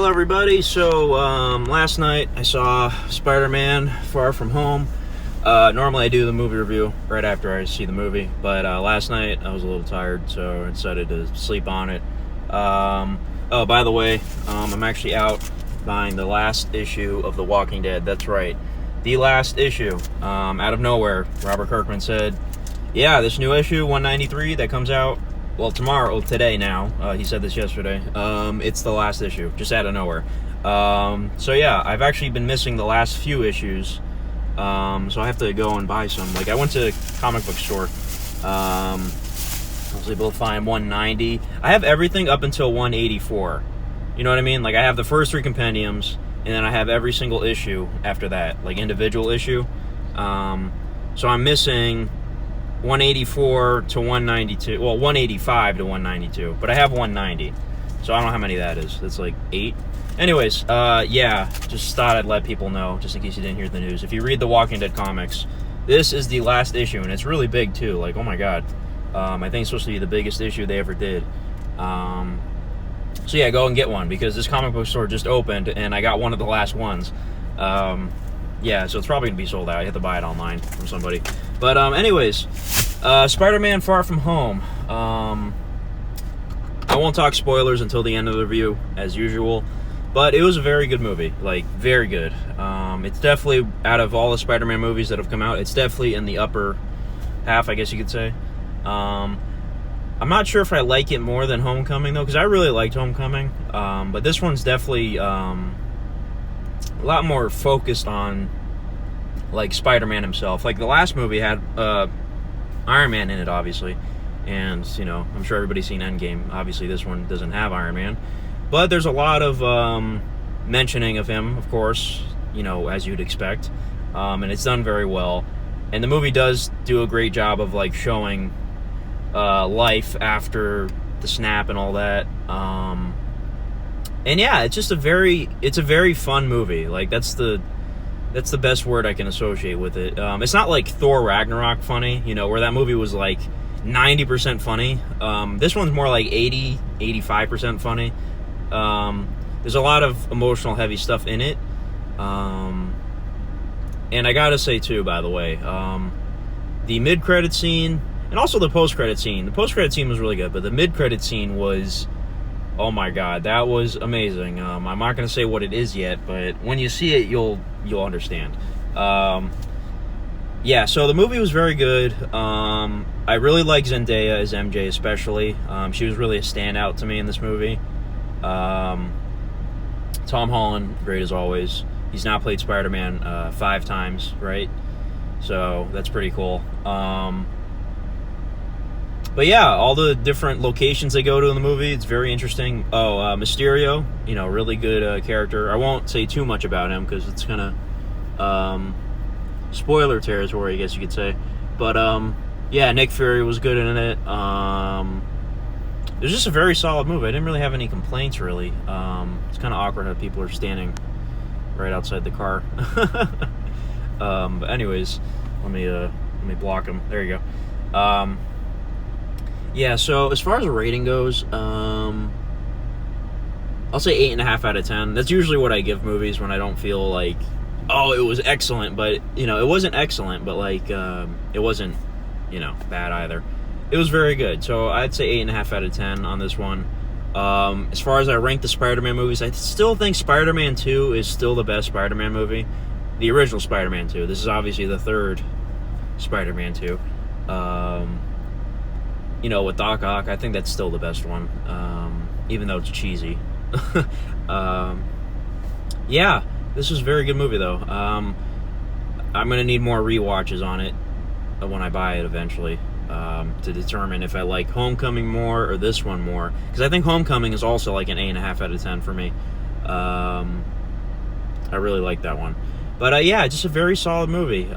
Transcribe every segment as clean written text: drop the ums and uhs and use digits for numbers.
Hello everybody. So last night I saw Spider-Man Far From Home. Normally I do the movie review right after I see the movie, but last night I was a little tired, so I decided to sleep on it. Oh, by the way, I'm actually out buying the last issue of The Walking Dead. That's right, the last issue. Out of nowhere, Robert Kirkman said, yeah, this new issue, 193, that comes out today now. He said this yesterday. It's the last issue, just out of nowhere. So yeah, I've actually been missing the last few issues. So I have to go and buy some. Like, I went to a comic book store. I was able to find 190. I have everything up until 184. You know what I mean? Like, I have the first 3 compendiums, and then I have every single issue after that, like individual issue. So I'm missing 184 to 192, well, 185 to 192, but I have 190, so I don't know how many that is. That's like 8. Anyways, yeah, just thought I'd let people know, just in case you didn't hear the news. If you read the Walking Dead comics, this is the last issue, and it's really big too. Like, oh my god, I think it's supposed to be the biggest issue they ever did. So yeah, go and get one, because this comic book store just opened, and I got one of the last ones. Yeah, so it's probably going to be sold out. I have to buy it online from somebody. But anyways, Spider-Man Far From Home. I won't talk spoilers until the end of the review, as usual. But it was a very good movie. Like, very good. It's definitely, out of all the Spider-Man movies that have come out, it's definitely in the upper half, I guess you could say. I'm not sure if I like it more than Homecoming, though, because I really liked Homecoming. But this one's definitely a lot more focused on, like, Spider-Man himself. Like, the last movie had Iron Man in it, obviously, and, you know, I'm sure everybody's seen Endgame. Obviously this one doesn't have Iron Man, but there's a lot of mentioning of him, of course, you know, as you'd expect, and it's done very well. And the movie does do a great job of, like, showing life after the snap and all that. And yeah, it's just a very fun movie. Like, that's the best word I can associate with it. It's not like Thor Ragnarok funny, you know, where that movie was like 90% funny. This one's more like 85% funny. There's a lot of emotional, heavy stuff in it. And I gotta say too, by the way, the mid-credit scene and also the post-credit scene. The post-credit scene was really good, but the mid-credit scene was, oh my god, that was amazing. I'm not going to say what it is yet, but when you see it, you'll understand. Yeah, so the movie was very good. I really like Zendaya as MJ, especially. She was really a standout to me in this movie. Tom Holland, great as always. He's now played Spider-Man 5 times, right? So that's pretty cool. But yeah, all the different locations they go to in the movie, it's very interesting. Oh, Mysterio, you know, really good character. I won't say too much about him because it's kind of spoiler territory, I guess you could say. But yeah, Nick Fury was good in it. It was just a very solid movie. I didn't really have any complaints, really. It's kind of awkward how people are standing right outside the car. But anyways, let me block them. There you go. Yeah, so as far as the rating goes, I'll say 8.5 out of 10. That's usually what I give movies when I don't feel like, oh, it was excellent, but, you know, it wasn't excellent, but, like, it wasn't, you know, bad either. It was very good, so I'd say 8.5 out of 10 on this one. As far as I rank the Spider-Man movies, I still think Spider-Man 2 is still the best Spider-Man movie. The original Spider-Man 2. This is obviously the third Spider-Man 2. You know, with Doc Ock, I think that's still the best one, even though it's cheesy. Yeah, this was a very good movie, though. I'm going to need more rewatches on it when I buy it eventually, to determine if I like Homecoming more or this one more. Because I think Homecoming is also like an 8.5 out of 10 for me. I really like that one. But yeah, just a very solid movie.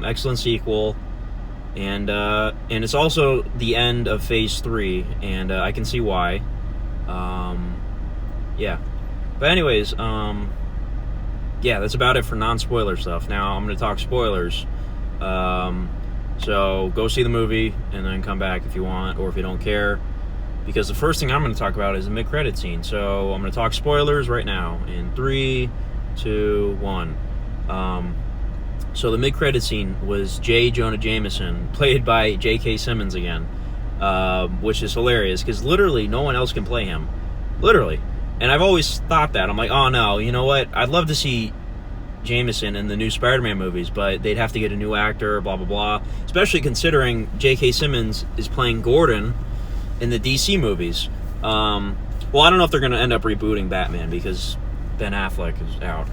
Excellent sequel. And it's also the end of Phase 3, and I can see why. Yeah. But anyways, yeah, that's about it for non-spoiler stuff. Now, I'm going to talk spoilers. So, go see the movie, and then come back if you want, or if you don't care. because the first thing I'm going to talk about is the mid-credit scene. So I'm going to talk spoilers right now in 3, 2, 1. So the mid-credit scene was J. Jonah Jameson, played by J.K. Simmons again, which is hilarious because literally no one else can play him. Literally. And I've always thought that. I'm like, oh no, you know what? I'd love to see Jameson in the new Spider-Man movies, but they'd have to get a new actor, blah, blah, blah. Especially considering J.K. Simmons is playing Gordon in the DC movies. Well, I don't know if they're going to end up rebooting Batman because Ben Affleck is out.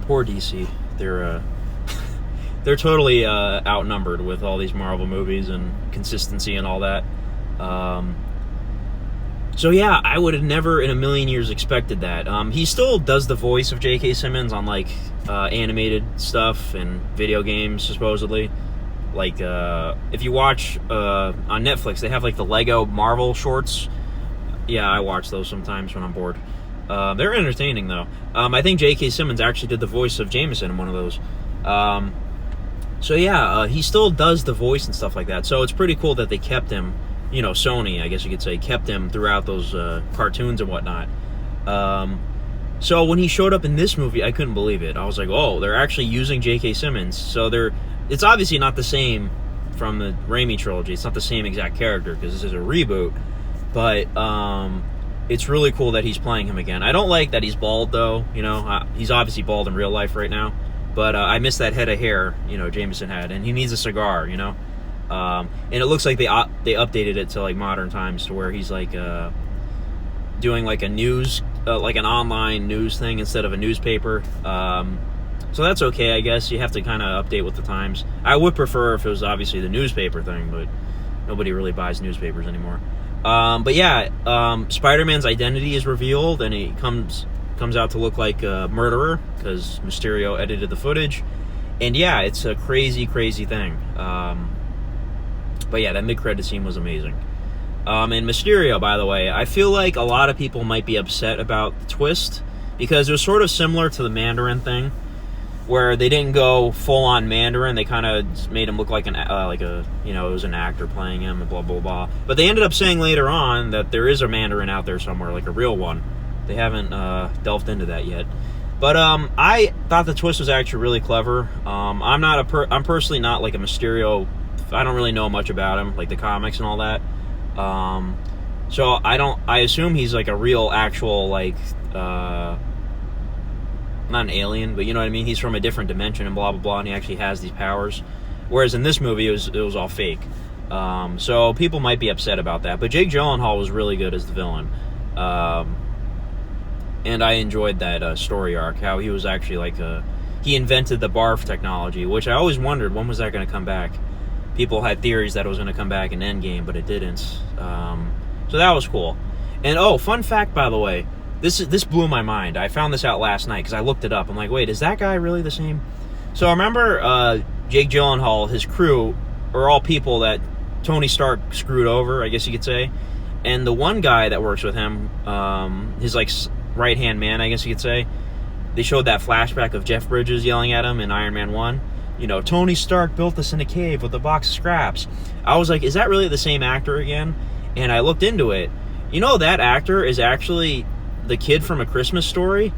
Poor DC. They're totally outnumbered with all these Marvel movies and consistency and all that. So yeah, I would have never in a million years expected that. He still does the voice of J.K. Simmons on like animated stuff and video games, supposedly. Like if you watch on Netflix, they have like the Lego Marvel shorts. Yeah, I watch those sometimes when I'm bored. They're entertaining though. I think J.K. Simmons actually did the voice of Jameson in one of those. So yeah, he still does the voice and stuff like that. So it's pretty cool that they kept him. You know, Sony, I guess you could say, kept him throughout those cartoons and whatnot. So when he showed up in this movie, I couldn't believe it. I was like, oh, they're actually using J.K. Simmons. So it's obviously not the same from the Raimi trilogy. It's not the same exact character because this is a reboot. But it's really cool that he's playing him again. I don't like that he's bald, though. You know, he's obviously bald in real life right now. But I miss that head of hair, you know, Jameson had. And he needs a cigar, you know. And it looks like they updated it to like modern times to where he's like doing like a news like an online news thing instead of a newspaper. So that's okay, I guess. You have to kind of update with the times. I would prefer if it was obviously the newspaper thing, but nobody really buys newspapers anymore. But yeah, Spider-Man's identity is revealed, and he comes out to look like a murderer because Mysterio edited the footage. And yeah, it's a crazy thing. But yeah, that mid-credit scene was amazing. And Mysterio, by the way, I feel like a lot of people might be upset about the twist because it was sort of similar to the Mandarin thing, where they didn't go full-on Mandarin. They kind of made him look like it was an actor playing him and blah, blah, blah. But they ended up saying later on that there is a Mandarin out there somewhere, like a real one. They haven't delved into that yet. But I thought the twist was actually really clever. I'm personally not like a Mysterio. I don't really know much about him, like the comics and all that. So I assume he's like a real, actual, like, not an alien, but you know what I mean? He's from a different dimension and blah, blah, blah, and he actually has these powers. Whereas in this movie, it was all fake. So people might be upset about that. But Jake Gyllenhaal was really good as the villain. And I enjoyed that story arc, how he was actually like he invented the barf technology, which I always wondered, when was that going to come back? People had theories that it was going to come back in Endgame, but it didn't. So that was cool. And oh, fun fact, by the way, this blew my mind. I found this out last night because I looked it up. I'm like, wait, is that guy really the same? So I remember Jake Gyllenhaal, his crew, are all people that Tony Stark screwed over, I guess you could say. And the one guy that works with him, his like right-hand man, I guess you could say, they showed that flashback of Jeff Bridges yelling at him in Iron Man 1. You know, Tony Stark built this in a cave with a box of scraps. I was like, is that really the same actor again? And I looked into it. You know, that actor is actually the kid from A Christmas Story.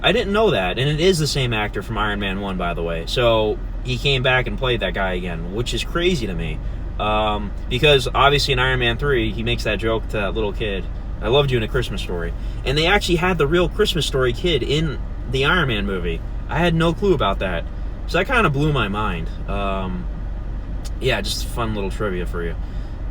I didn't know that. And it is the same actor from Iron Man 1, by the way. So he came back and played that guy again, which is crazy to me. Because obviously in Iron Man 3, he makes that joke to that little kid. I loved you in A Christmas Story. And they actually had the real Christmas Story kid in the Iron Man movie. I had no clue about that. So that kind of blew my mind. Yeah, just fun little trivia for you.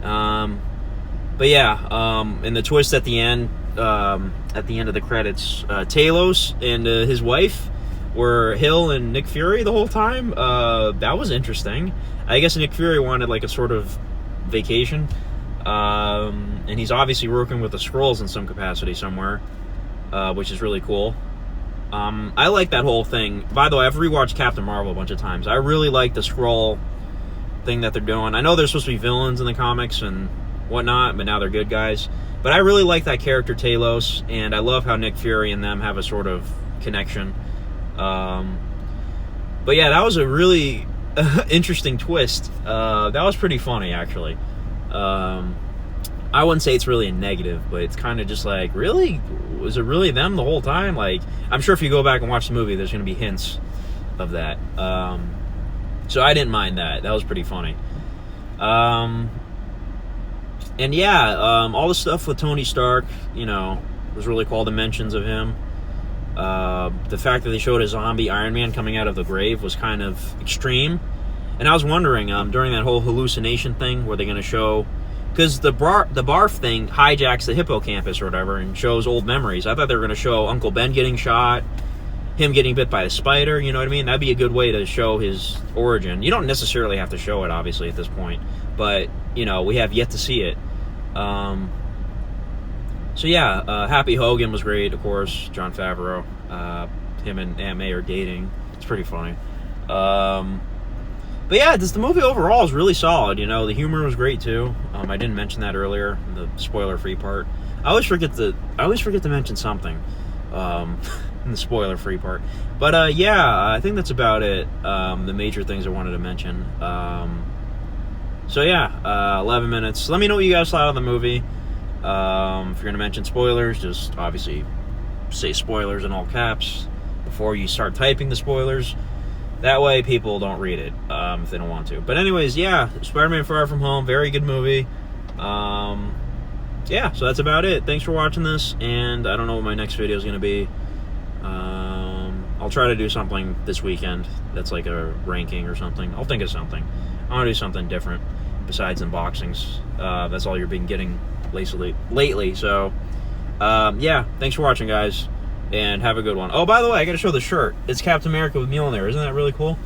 But yeah, and the twist at the end of the credits, Talos and his wife were Hill and Nick Fury the whole time. That was interesting. I guess Nick Fury wanted like a sort of vacation. And he's obviously working with the Skrulls in some capacity somewhere, which is really cool. I like that whole thing. By the way, I've rewatched Captain Marvel a bunch of times. I really like the Skrull thing that they're doing. I know they're supposed to be villains in the comics and whatnot, but now they're good guys. But I really like that character Talos, and I love how Nick Fury and them have a sort of connection. But yeah, that was a really interesting twist. That was pretty funny, actually. I wouldn't say it's really a negative, but it's kind of just like, really? Was it really them the whole time? Like, I'm sure if you go back and watch the movie, there's going to be hints of that. So I didn't mind that. That was pretty funny. And yeah, all the stuff with Tony Stark, you know, was really cool. The mentions of him. The fact that they showed a zombie Iron Man coming out of the grave was kind of extreme. And I was wondering, during that whole hallucination thing, were they going to show... Because the barf thing hijacks the hippocampus or whatever and shows old memories. I thought they were going to show Uncle Ben getting shot, him getting bit by a spider, you know what I mean? That'd be a good way to show his origin. You don't necessarily have to show it, obviously, at this point. But, you know, we have yet to see it. So, yeah, Happy Hogan was great, of course. Jon Favreau. Him and Aunt May are dating. It's pretty funny. But yeah, the movie overall is really solid. You know, the humor was great too. I didn't mention that earlier, the spoiler-free part. I always forget to mention something in the spoiler-free part. But yeah, I think that's about it. The major things I wanted to mention. So yeah, 11 minutes. Let me know what you guys thought of the movie. If you're gonna mention spoilers, just obviously say spoilers in all caps before you start typing the spoilers. That way people don't read it if they don't want to. But anyways, yeah, Spider-Man Far From Home, very good movie. Yeah, so that's about it. Thanks for watching this, and I don't know what my next video is going to be. I'll try to do something this weekend that's like a ranking or something. I'll think of something. I want to do something different besides unboxings. That's all you've been getting lately. So, yeah, thanks for watching, guys. And have a good one. Oh, by the way, I gotta show the shirt. It's Captain America with Mjolnir. Isn't that really cool?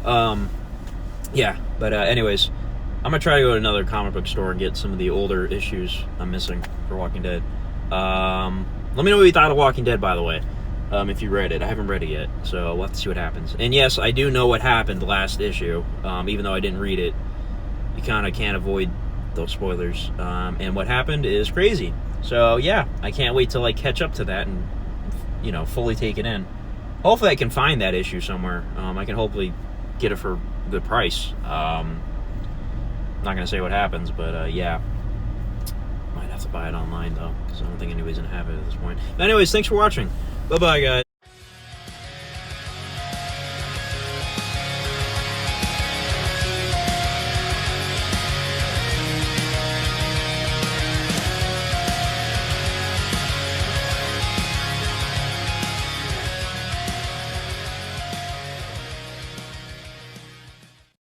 Yeah, but anyways, I'm gonna try to go to another comic book store and get some of the older issues I'm missing for Walking Dead. Let me know what you thought of Walking Dead, by the way, if you read it. I haven't read it yet, so we'll have to see what happens. And yes, I do know what happened last issue, even though I didn't read it. You kind of can't avoid those spoilers. And what happened is crazy. So yeah, I can't wait to like catch up to that and, you know, fully take it in. Hopefully I can find that issue somewhere. I can hopefully get it for a good price. I'm not going to say what happens, but yeah. Might have to buy it online, though, because I don't think anybody's going to have it at this point. Anyways, thanks for watching. Bye-bye, guys.